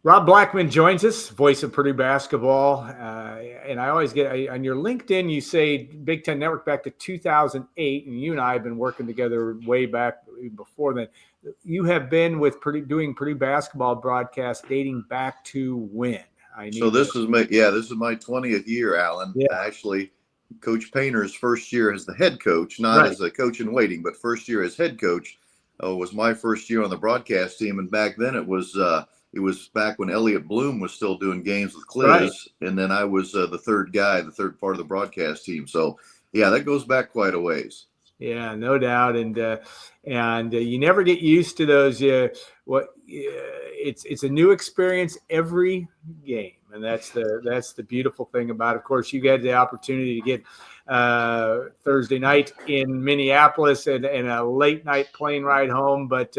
Rob Blackman joins us, voice of Purdue basketball. And I always get on your LinkedIn, you say Big Ten Network back to 2008, and you and I have been working together way back before then. You have been with Purdue doing Purdue basketball broadcasts dating back to when? So this is my 20th year, Alan. Yeah. Actually, Coach Painter's first year as the head coach, not Right. as a coach in waiting, but first year as head coach was my first year on the broadcast team. And back then it was back when Elliot Bloom was still doing games with Cliz, Right. and then I was the third part of the broadcast team. So yeah, that goes back quite a ways. Yeah, no doubt, and you never get used to those. It's a new experience every game, and that's the beautiful thing about it. Of course, you get the opportunity to get Thursday night in Minneapolis and a late night plane ride home, but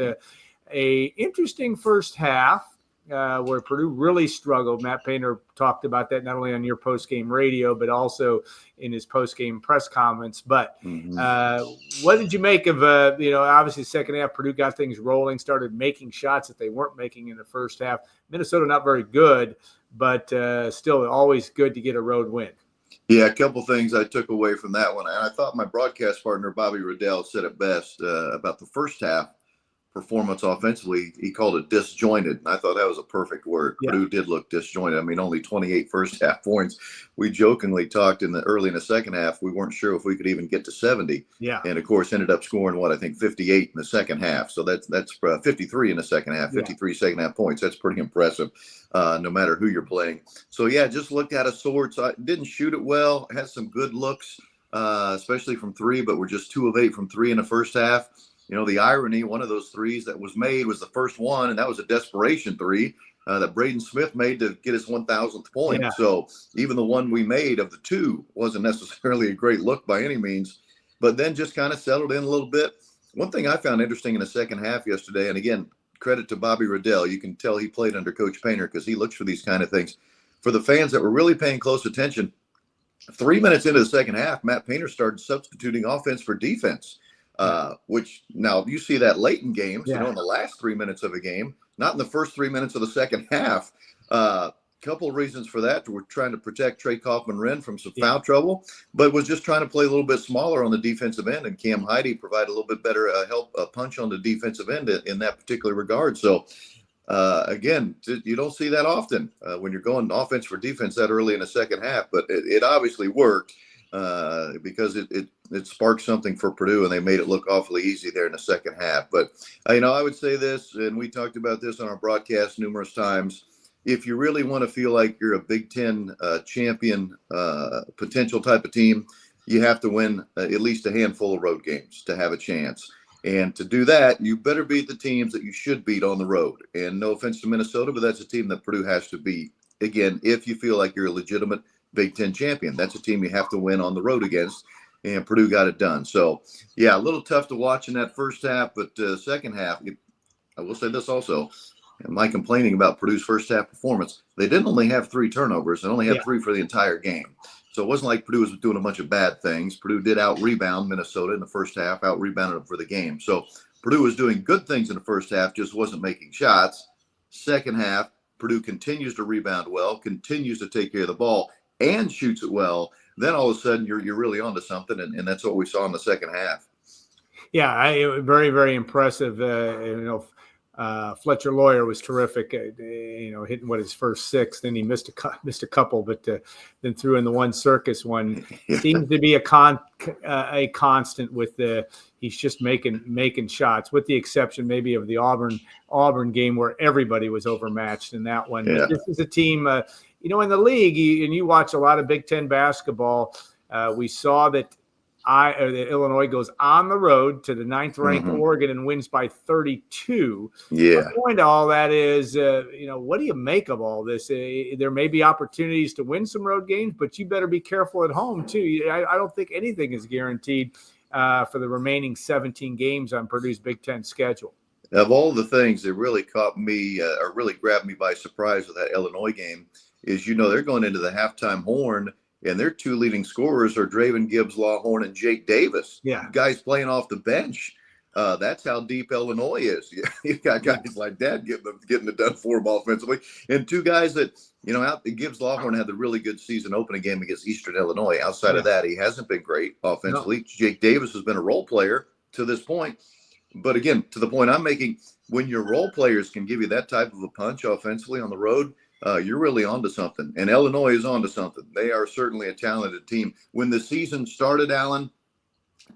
a interesting first half. Where Purdue really struggled. Matt Painter talked about that not only on your post-game radio, but also in his post-game press comments. But what did you make of, obviously second half, Purdue got things rolling, started making shots that they weren't making in the first half. Minnesota not very good, but still always good to get a road win. Yeah, a couple things I took away from that one. And I thought my broadcast partner, Bobby Riddell, said it best about the first half performance offensively. He called it disjointed, and I thought that was a perfect word. Yeah. Purdue did look disjointed. I mean, only 28 first half points. We jokingly talked early in the second half, we weren't sure if we could even get to 70. Yeah. And of course ended up scoring 58 in the second half. So that's 53 in the second half, 53 second half points. That's pretty impressive, no matter who you're playing. So yeah, just looked out of sorts. I didn't shoot it well. Had some good looks, especially from three, but we're just 2 of 8 from three in the first half. You know, the irony, one of those threes that was made was the first one, and that was a desperation three that Braden Smith made to get his 1,000th point. Yeah. So even the one we made of the two wasn't necessarily a great look by any means, but then just kind of settled in a little bit. One thing I found interesting in the second half yesterday, and again, credit to Bobby Riddell, you can tell he played under Coach Painter because he looks for these kind of things. For the fans that were really paying close attention, 3 minutes into the second half, Matt Painter started substituting offense for defense. Which now you see that late in games, in the last 3 minutes of a game, not in the first 3 minutes of the second half. Couple of reasons for that. We're trying to protect Trey Kaufman-Renn from some foul trouble, but was just trying to play a little bit smaller on the defensive end. And Cam Heide provided a little bit better punch on the defensive end in that particular regard. So, again, you don't see that often when you're going offense for defense that early in the second half, but it obviously worked. Because it sparked something for Purdue, and they made it look awfully easy there in the second half. But, I would say this, and we talked about this on our broadcast numerous times. If you really want to feel like you're a Big Ten champion potential type of team, you have to win at least a handful of road games to have a chance. And to do that, you better beat the teams that you should beat on the road. And no offense to Minnesota, but that's a team that Purdue has to beat. Again, if you feel like you're a legitimate Big Ten champion, that's a team you have to win on the road against, and Purdue got it done. So, yeah, a little tough to watch in that first half, but second half, I will say this also, and my complaining about Purdue's first half performance, they didn't only have 3 turnovers, they only had 3 for the entire game. So it wasn't like Purdue was doing a bunch of bad things. Purdue did out-rebound Minnesota in the first half, out-rebounded them for the game. So Purdue was doing good things in the first half, just wasn't making shots. Second half, Purdue continues to rebound well, continues to take care of the ball, and shoots it well. Then all of a sudden you're really onto something, and that's what we saw in the second half. Yeah, very, very impressive. Fletcher Lawyer was terrific. Hitting his first 6. Then he missed a couple, but then threw in the one circus one. Seems to be a constant with he's just making shots, with the exception maybe of the Auburn game where everybody was overmatched in that one. Yeah. But this is a team, in the league, and you watch a lot of Big Ten basketball. We saw that Illinois goes on the road to the 9th-ranked Oregon and wins by 32. Yeah. My point to all that is, what do you make of all this? There may be opportunities to win some road games, but you better be careful at home too. I don't think anything is guaranteed for the remaining 17 games on Purdue's Big Ten schedule. Of all the things that really caught me or really grabbed me by surprise with that Illinois game is, they're going into the halftime horn, and their 2 leading scorers are Draven Gibbs Lawhorn and Jake Davis. Yeah. Guys playing off the bench. That's how deep Illinois is. You've got guys like that getting it done for them offensively, and two guys that Gibbs Lawhorn had the really good season opening game against Eastern Illinois. Outside of that, he hasn't been great offensively. No. Jake Davis has been a role player to this point, but again, to the point I'm making, when your role players can give you that type of a punch offensively on the road, you're really onto something. And Illinois is onto something. They are certainly a talented team. When the season started, Alan,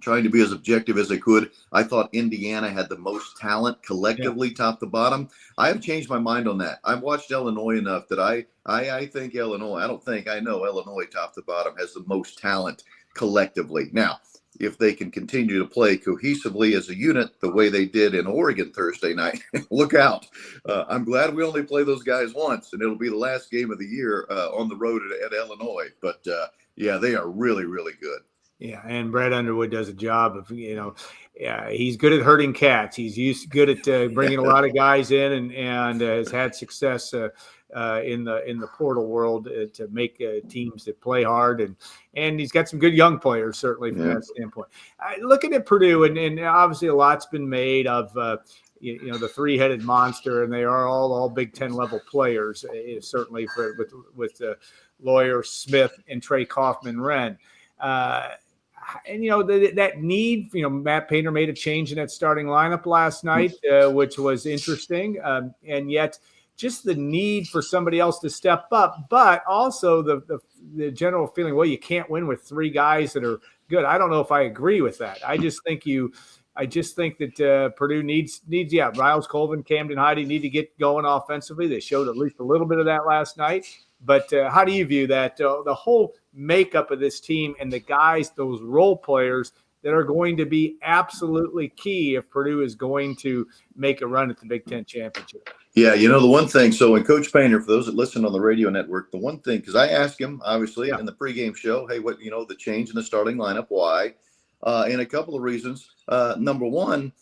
trying to be as objective as I could, I thought Indiana had the most talent collectively, top to bottom. I have changed my mind on that. I've watched Illinois enough that I think Illinois, I know Illinois top to bottom has the most talent collectively. Now, if they can continue to play cohesively as a unit the way they did in Oregon Thursday night, look out. I'm glad we only play those guys once, and it'll be the last game of the year on the road at Illinois. But, they are really, really good. Yeah, and Brad Underwood does a job of, he's good at herding cats. He's good at bringing a lot of guys in, and has had success in the portal world to make teams that play hard, and he's got some good young players certainly from that standpoint. Looking at Purdue, and obviously a lot's been made of the three-headed monster, and they are all Big Ten level players, certainly with Lawyer, Smith, and Trey Kaufman-Renn. And, that need, Matt Painter made a change in that starting lineup last night, which was interesting. And yet just the need for somebody else to step up, but also the general feeling, well, you can't win with three guys that are good. I don't know if I agree with that. I just think that Purdue needs, Riles Colvin, Camden Heide need to get going offensively. They showed at least a little bit of that last night. But how do you view that, the whole makeup of this team and the guys, those role players that are going to be absolutely key if Purdue is going to make a run at the Big Ten championship? Yeah, the one thing, so when Coach Painter, for those that listen on the radio network, the one thing, because I asked him, obviously, in the pregame show, hey, what, the change in the starting lineup, why? And a couple of reasons. Number one,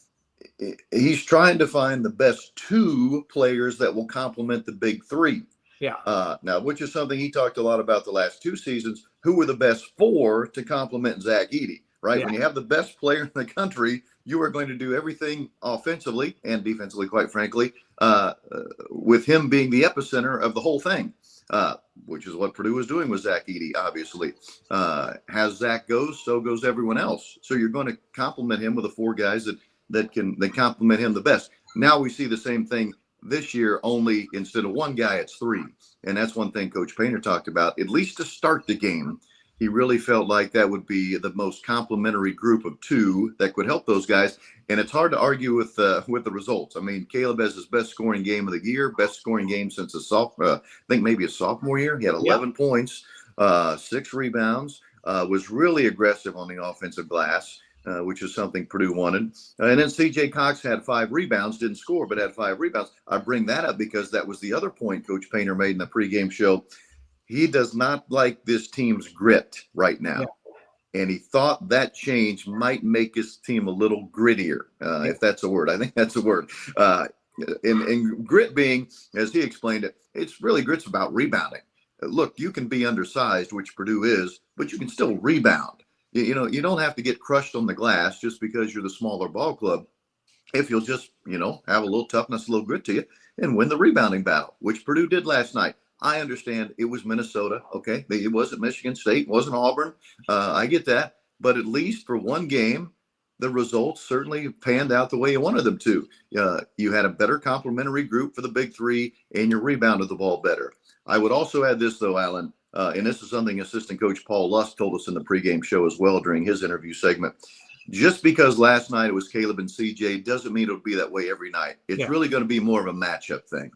he's trying to find the best two players that will complement the big three. Yeah. Now, which is something he talked a lot about the last two seasons. Who were the best four to complement Zach Edey, right? Yeah. When you have the best player in the country, you are going to do everything offensively and defensively, quite frankly, with him being the epicenter of the whole thing, which is what Purdue was doing with Zach Edey, obviously. As Zach goes, so goes everyone else. So you're going to complement him with the four guys that complement him the best. Now we see the same thing this year, only instead of one guy, it's three. And that's one thing Coach Painter talked about, at least to start the game. He really felt like that would be the most complementary group of two that could help those guys. And it's hard to argue with the results. I mean, Caleb has his best scoring game of the year, best scoring game since I think maybe a sophomore year. He had 11 points, 6 rebounds, was really aggressive on the offensive glass. Which is something Purdue wanted. And then C.J. Cox had 5 rebounds, didn't score, but had 5 rebounds. I bring that up because that was the other point Coach Painter made in the pregame show. He does not like this team's grit right now. Yeah. And he thought that change might make his team a little grittier, if that's a word. I think that's a word. And grit being, as he explained it, grit's about rebounding. Look, you can be undersized, which Purdue is, but you can still rebound. You don't have to get crushed on the glass just because you're the smaller ball club. If you'll just, have a little toughness, a little grit to you and win the rebounding battle, which Purdue did last night. I understand it was Minnesota. Okay. It wasn't Michigan State. It wasn't Auburn. I get that. But at least for one game, the results certainly panned out the way you wanted them to. You had a better complementary group for the big three and you rebounded the ball better. I would also add this, though, Alan. And this is something assistant coach Paul Lusk told us in the pregame show as well during his interview segment. Just because last night it was Caleb and CJ doesn't mean it'll be that way every night. It's really going to be more of a matchup thing.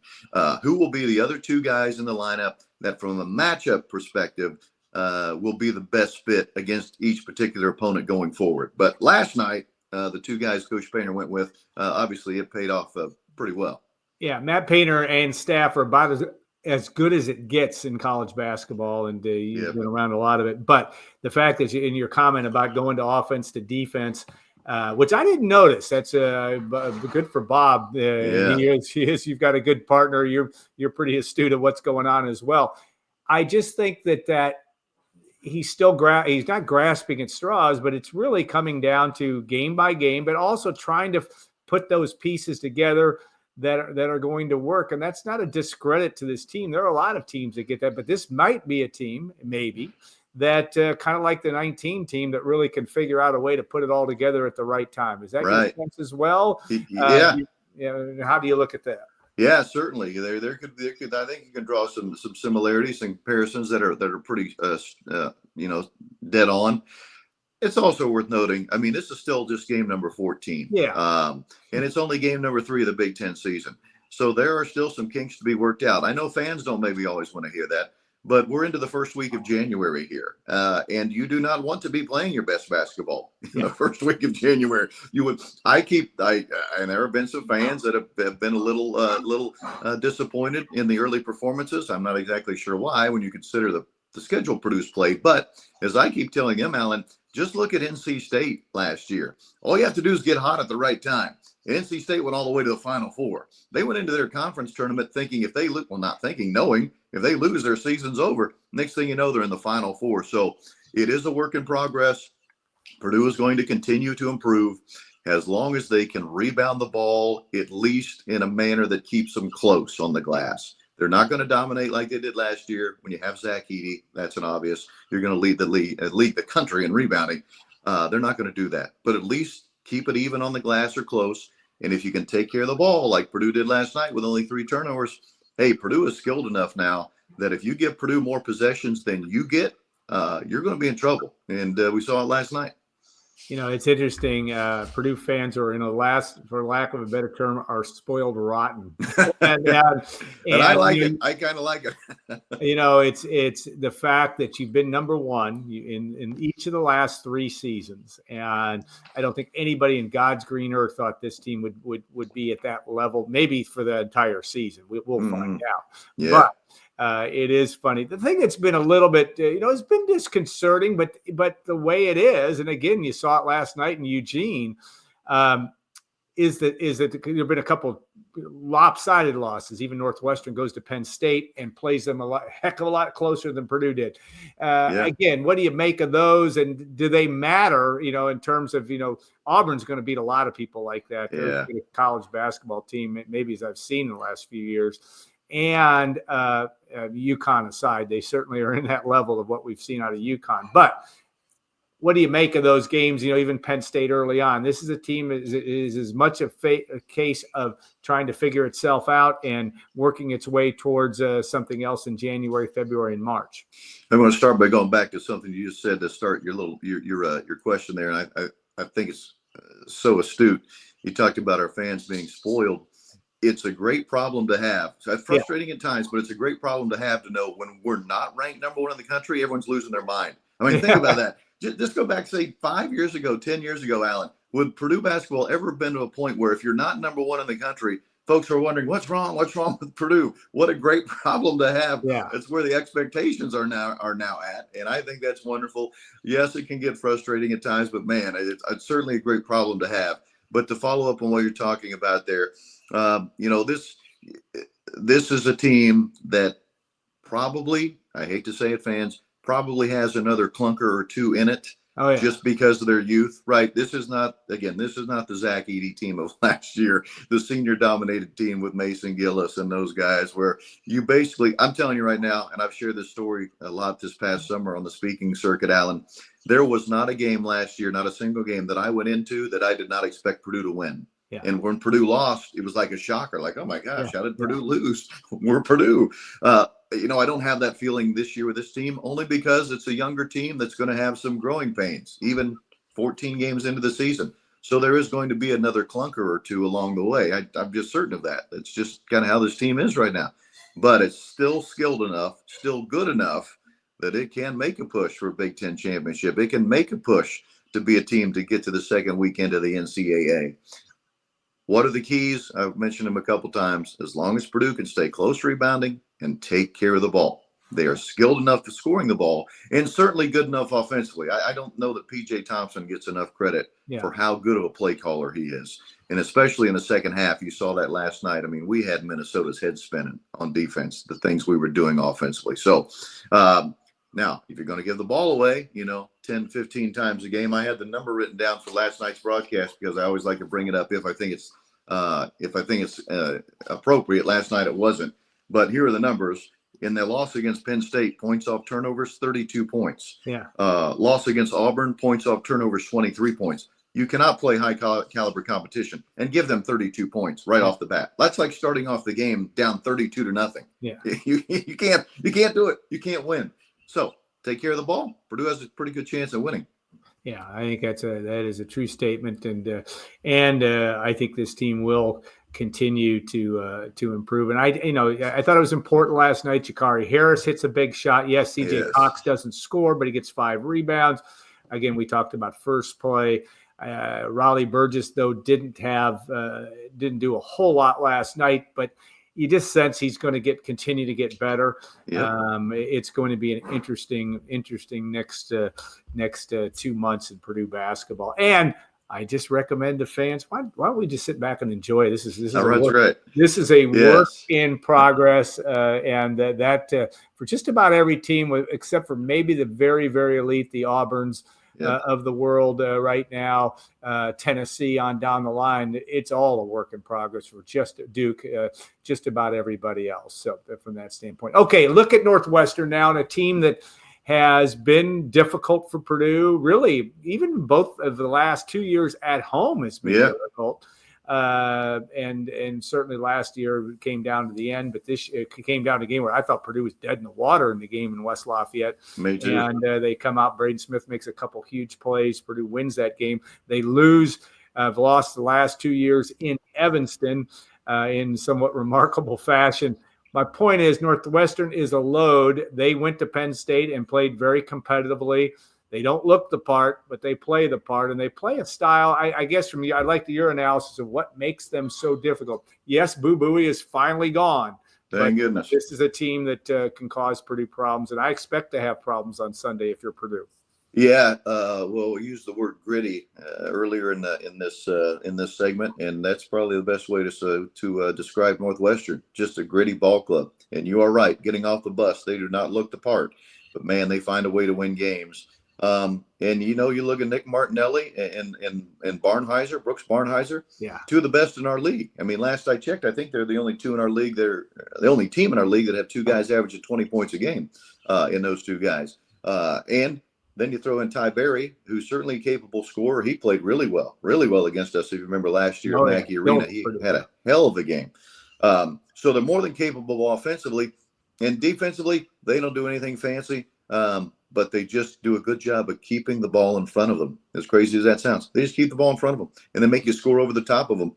Who will be the other two guys in the lineup that from a matchup perspective will be the best fit against each particular opponent going forward. But last night, the two guys Coach Painter went with, obviously it paid off pretty well. Yeah, Matt Painter and staff are about as good as it gets in college basketball, and you've been around a lot of it. But the fact that in your comment about going to offense to defense, which I didn't notice, that's good for Bob. He is. You've got a good partner. You're pretty astute at what's going on as well. I just think that he's he's not grasping at straws, but it's really coming down to game by game, but also trying to put those pieces together that are going to work. And that's not a discredit to this team. There are a lot of teams that get that, but this might be a team, maybe, that kind of like the 19 team that really can figure out a way to put it all together at the right time. Is that your sense as well? Yeah. How do you look at that? Yeah, certainly. There could. I think you can draw some similarities and comparisons that are pretty, dead on. It's also worth noting, I mean, this is still just game number 14. Yeah. And it's only game number 3 of the Big Ten season. So there are still some kinks to be worked out. I know fans don't maybe always want to hear that, but we're into the first week of January here. And you do not want to be playing your best basketball in the first week of January. And there have been some fans that have been a little disappointed in the early performances. I'm not exactly sure why when you consider the schedule Purdue's played. But as I keep telling him, Alan, just look at NC State last year. All you have to do is get hot at the right time. NC State went all the way to the Final Four. They went into their conference tournament thinking knowing if they lose, their season's over. Next thing you know, they're in the Final Four. So it is a work in progress. Purdue is going to continue to improve as long as they can rebound the ball, at least in a manner that keeps them close on the glass. They're not going to dominate like they did last year. When you have Zach Edey, that's an obvious. You're going to lead the country in rebounding. They're not going to do that. But at least keep it even on the glass or close. And if you can take care of the ball like Purdue did last night with only 3 turnovers, hey, Purdue is skilled enough now that if you give Purdue more possessions than you get, you're going to be in trouble. And we saw it last night. It's interesting. Purdue fans are for lack of a better term, are spoiled rotten. and I like it. I kind of like it. It's the fact that you've been number one in each of the last 3 seasons. And I don't think anybody in God's green earth thought this team would be at that level, maybe for the entire season. We'll find out. Yeah. But it is funny. The thing that's been a little bit, it's been disconcerting, but the way it is, and again, you saw it last night in Eugene, is that there have been a couple lopsided losses. Even Northwestern goes to Penn State and plays them heck of a lot closer than Purdue did. Again, what do you make of those? And do they matter, in terms of, Auburn's going to beat a lot of people like that. They're a college basketball team, maybe as I've seen in the last few years. And UConn aside, they certainly are in that level of what we've seen out of UConn. But what do you make of those games? Even Penn State early on. This is a team is as much a case of trying to figure itself out and working its way towards something else in January, February, and March. I'm going to start by going back to something you just said to start your question there, and I think it's so astute. You talked about our fans being spoiled. It's a great problem to have. So it's frustrating at times, but it's a great problem to have to know when we're not ranked number 1 in the country, everyone's losing their mind. I mean, think about that. Just go back, say 5 years ago, 10 years ago, Alan, would Purdue basketball ever been to a point where if you're not number 1 in the country, folks are wondering what's wrong with Purdue? What a great problem to have. Yeah. That's where the expectations are now at. And I think that's wonderful. Yes, it can get frustrating at times, but man, it's certainly a great problem to have. But to follow up on what you're talking about there, this is a team that probably, I hate to say it, fans, probably has another clunker or 2 in it. Just because of their youth, right? This is not the Zach Edey team of last year, the senior dominated team with Mason Gillis and those guys where you basically, I'm telling you right now, and I've shared this story a lot this past summer on the speaking circuit, Alan, there was not a game last year, not a single game that I went into that I did not expect Purdue to win. Yeah. And when Purdue lost, it was like a shocker, like, oh my gosh, how did Purdue lose? We're Purdue. I don't have that feeling this year with this team, only because it's a younger team that's going to have some growing pains, even 14 games into the season. So there is going to be another clunker or 2 along the way. I'm just certain of that. It's just kind of how this team is right now. But it's still skilled enough, still good enough that it can make a push for a Big Ten championship. It can make a push to be a team to get to the second weekend of the NCAA. What are the keys? I've mentioned them a couple times. As long as Purdue can stay close rebounding and take care of the ball, they are skilled enough for scoring the ball and certainly good enough offensively. I don't know that P.J. Thompson gets enough credit for how good of a play caller he is. And especially in the second half, you saw that last night. I mean, we had Minnesota's head spinning on defense, the things we were doing offensively. So Now, if you're going to give the ball away, 10, 15 times a game, I had the number written down for last night's broadcast because I always like to bring it up if I think it's appropriate. Last night it wasn't, but here are the numbers. In their loss against Penn State, points off turnovers, 32 points. Yeah. Loss against Auburn, points off turnovers, 23 points. You cannot play high caliber competition and give them 32 points right off the bat. That's like starting off the game down 32-0. Yeah. You can't do it. You can't win. So take care of the ball. Purdue has a pretty good chance of winning. Yeah, I think that is a true statement, and I think this team will continue to improve. And I thought it was important last night. Jakari Harris hits a big shot. Yes, CJ Cox doesn't score, but he gets 5 rebounds. Again, we talked about first play. Raleigh Burgess, though, didn't do a whole lot last night, but you just sense he's going to continue to get better. Yep. It's going to be an interesting next 2 months in Purdue basketball. And I just recommend to fans, why don't we just sit back and enjoy? This is a work in progress, and that for just about every team, except for maybe the very, very elite, the Auburns of the world right now, Tennessee on down the line. It's all a work in progress for just Duke, just about everybody else. So from that standpoint, okay, look at Northwestern now, and a team that has been difficult for Purdue. Really, even both of the last 2 years at home has been difficult. And certainly last year it came down to the end, but it came down to a game where I thought Purdue was dead in the water in the game in West Lafayette. Me too. And they come out, Braden Smith makes a couple huge plays. Purdue wins that game. They lose. Have lost the last 2 years in Evanston in somewhat remarkable fashion. My point is Northwestern is a load. They went to Penn State and played very competitively. They don't look the part, but they play the part, and they play a style. I guess from you, I'd like your analysis of what makes them so difficult. Yes, Boo Buie is finally gone. Thank goodness. This is a team that can cause Purdue problems, and I expect to have problems on Sunday if you're Purdue. Yeah, well, we used the word gritty earlier in this segment, and that's probably the best way to describe Northwestern. Just a gritty ball club. And you are right, getting off the bus, they do not look the part, but man, they find a way to win games. And you look at Nick Martinelli and Barnhizer, Brooks Barnhizer, two of the best in our league. I mean, last I checked, I think they're the only two in our league. They're the only team in our league that have two guys averaging 20 points a game in those two guys. And then you throw in Ty Berry, who's certainly a capable scorer. He played really well against us. If you remember last year at Mackey Arena, he had a hell of a game. So they're more than capable offensively, and defensively, they don't do anything fancy. But they just do a good job of keeping the ball in front of them. As crazy as that sounds, they just keep the ball in front of them and then make you score over the top of them.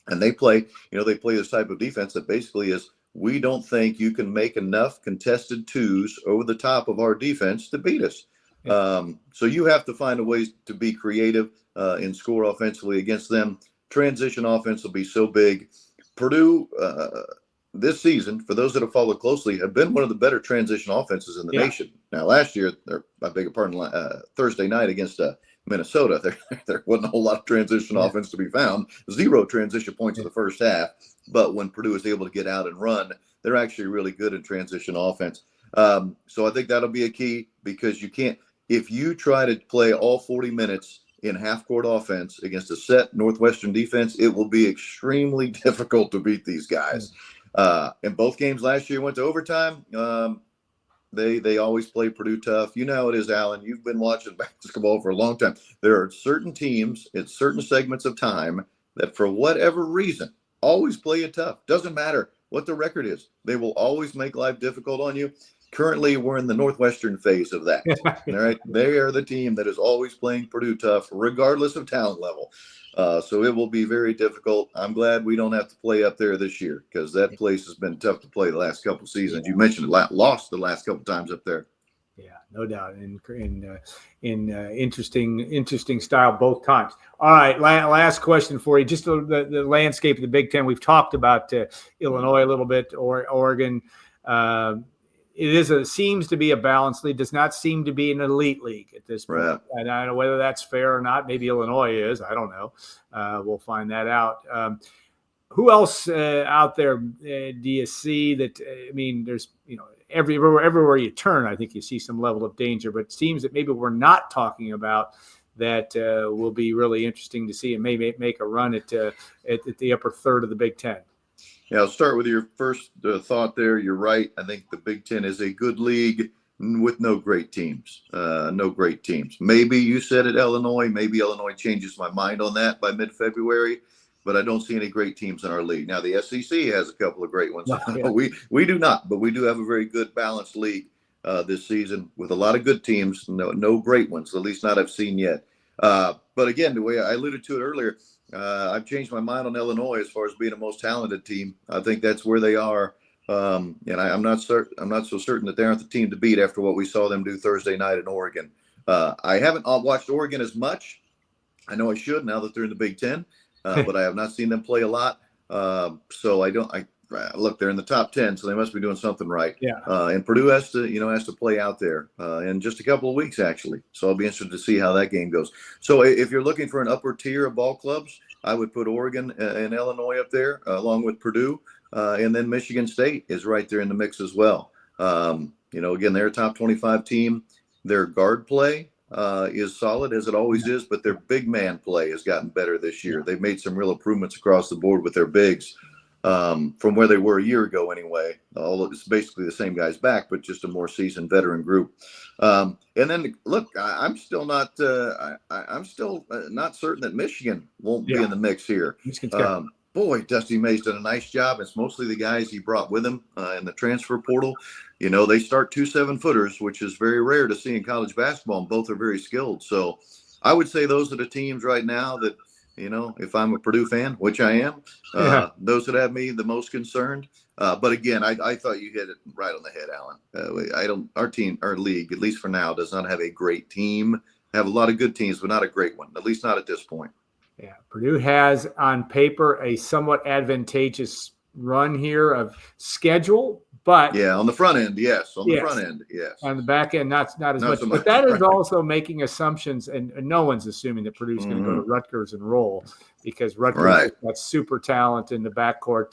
And they play this type of defense that basically is, we don't think you can make enough contested twos over the top of our defense to beat us. So you have to find a way to be creative and score offensively against them. Transition offense will be so big. Purdue, this season, for those that have followed closely, have been one of the better transition offenses in the nation. Now, last year, Thursday night against Minnesota, there wasn't a whole lot of transition offense to be found. 0 transition points in the first half. But when Purdue is able to get out and run, they're actually really good in transition offense. So I think that'll be a key, because you can't, if you try to play all 40 minutes in half-court offense against a set Northwestern defense, it will be extremely difficult to beat these guys. In both games last year went to overtime. They always play Purdue tough. You know how it is, Alan. You've been watching basketball for a long time. There are certain teams at certain segments of time that, for whatever reason, always play it tough. Doesn't matter what the record is. They will always make life difficult on you. Currently, we're in the Northwestern phase of that. All right. They are the team that is always playing Purdue tough, regardless of talent level. So it will be very difficult. I'm glad we don't have to play up there this year, because that place has been tough to play the last couple of seasons. You mentioned it, lost the last couple of times up there. Yeah, no doubt. In interesting style both times. All right, last question for you. Just the landscape of the Big Ten. We've talked about Illinois a little bit, or Oregon. It seems to be a balanced league. Does not seem to be an elite league at this point. Right. And I don't know whether that's fair or not. Maybe Illinois is. I don't know. We'll find that out. Who else out there do you see that? I mean, there's everywhere you turn, I think you see some level of danger. But teams that maybe we're not talking about that will be really interesting to see and maybe make a run at the upper third of the Big Ten. Yeah, I'll start with your first thought there. You're right. I think the Big Ten is a good league with no great teams. No great teams. Maybe you said it, Illinois. Maybe Illinois changes my mind on that by mid-February, but I don't see any great teams in our league. Now, the SEC has a couple of great ones. Yeah. We do not, but we do have a very good balanced league this season with a lot of good teams. No great ones, at least not I've seen yet. But again, the way I alluded to it earlier, I've changed my mind on Illinois as far as being the most talented team. I think that's where they are. And I'm not so certain that they aren't the team to beat after what we saw them do Thursday night in Oregon. I haven't watched Oregon as much. I know I should now that they're in the Big Ten, but I have not seen them play a lot. So look, they're in the top 10, so they must be doing something right. Yeah. And Purdue has to play out there in just a couple of weeks, actually. So I'll be interested to see how that game goes. So if you're looking for an upper tier of ball clubs, I would put Oregon and Illinois up there along with Purdue. And then Michigan State is right there in the mix as well. Again, they're a top 25 team. Their guard play is solid as it always is, but their big man play has gotten better this year. They've made some real improvements across the board with their bigs. From where they were a year ago anyway. It's basically the same guys back, but just a more seasoned veteran group. And then look, I'm still not certain that Michigan won't be in the mix here. Boy, Dusty May's done a nice job. It's mostly the guys he brought with him in the transfer portal. They start 2 7-footers, which is very rare to see in college basketball, and both are very skilled. So I would say those are the teams right now that, if I'm a Purdue fan, which I am, those that have me the most concerned. But again, I thought you hit it right on the head, Alan. Our league, at least for now, does not have a great team. Have a lot of good teams, but not a great one, at least not at this point. Yeah, Purdue has on paper a somewhat advantageous run here of schedule, but on the front end, yes. On the front end, yes. On the back end, not as much. So but that is also making assumptions, and no one's assuming that Purdue's going to go to Rutgers and roll, because Rutgers has got super talent in the backcourt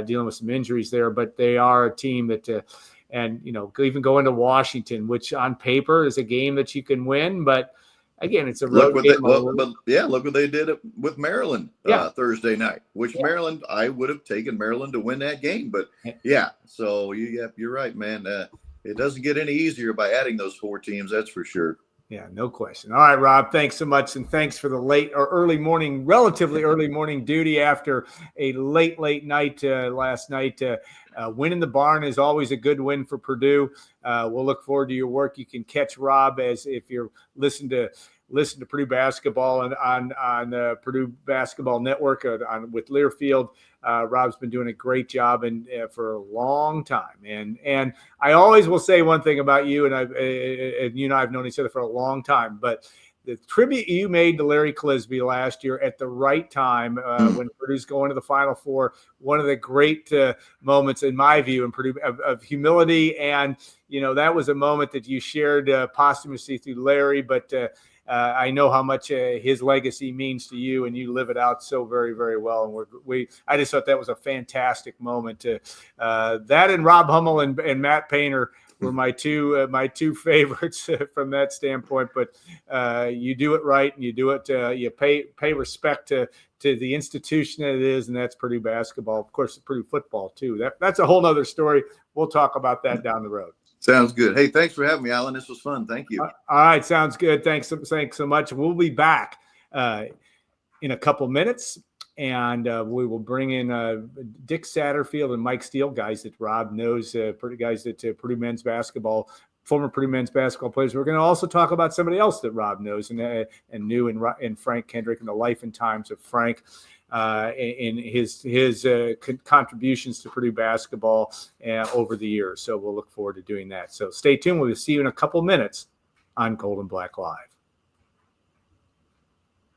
dealing with some injuries there. But they are a team that, even going to Washington, which on paper is a game that you can win, but again, it's a road game. Look what they did with Maryland Thursday night, which Maryland, I would have taken Maryland to win that game. But so you're right, man. It doesn't get any easier by adding those 4 teams, that's for sure. Yeah, no question. All right, Rob, thanks so much. And thanks for the relatively early morning duty after a late night last night. Winning the barn is always a good win for Purdue. We'll look forward to your work. You can catch Rob if you're listening to Purdue basketball on the Purdue Basketball Network with Learfield. Rob's been doing a great job for a long time. And I always will say one thing about you, and you and I have known each other for a long time, but the tribute you made to Larry Clisby last year at the right time when Purdue's going to the Final Four, one of the great moments in my view in Purdue of humility. And, that was a moment that you shared posthumously through Larry, but I know how much his legacy means to you, and you live it out so very, very well. And I just thought that was a fantastic moment. That and Rob Hummel and Matt Painter were my two favorites from that standpoint. But you do it right, and you do it. You pay respect to the institution that it is, and that's Purdue basketball. Of course, Purdue football too. That's a whole other story. We'll talk about that down the road. Sounds good. Hey, thanks for having me, Alan. This was fun. Thank you. All right, sounds good. Thanks so much. We'll be back in a couple minutes, and we will bring in Dick Satterfield and Mike Steele, guys that Rob knows, guys that Purdue men's basketball, former Purdue men's basketball players. We're going to also talk about somebody else that Rob knows and knew in Frank Kendrick and the life and times of Frank. In his contributions to Purdue basketball over the years. So we'll look forward to doing that. So stay tuned. We'll see you in a couple minutes on Gold and Black Live.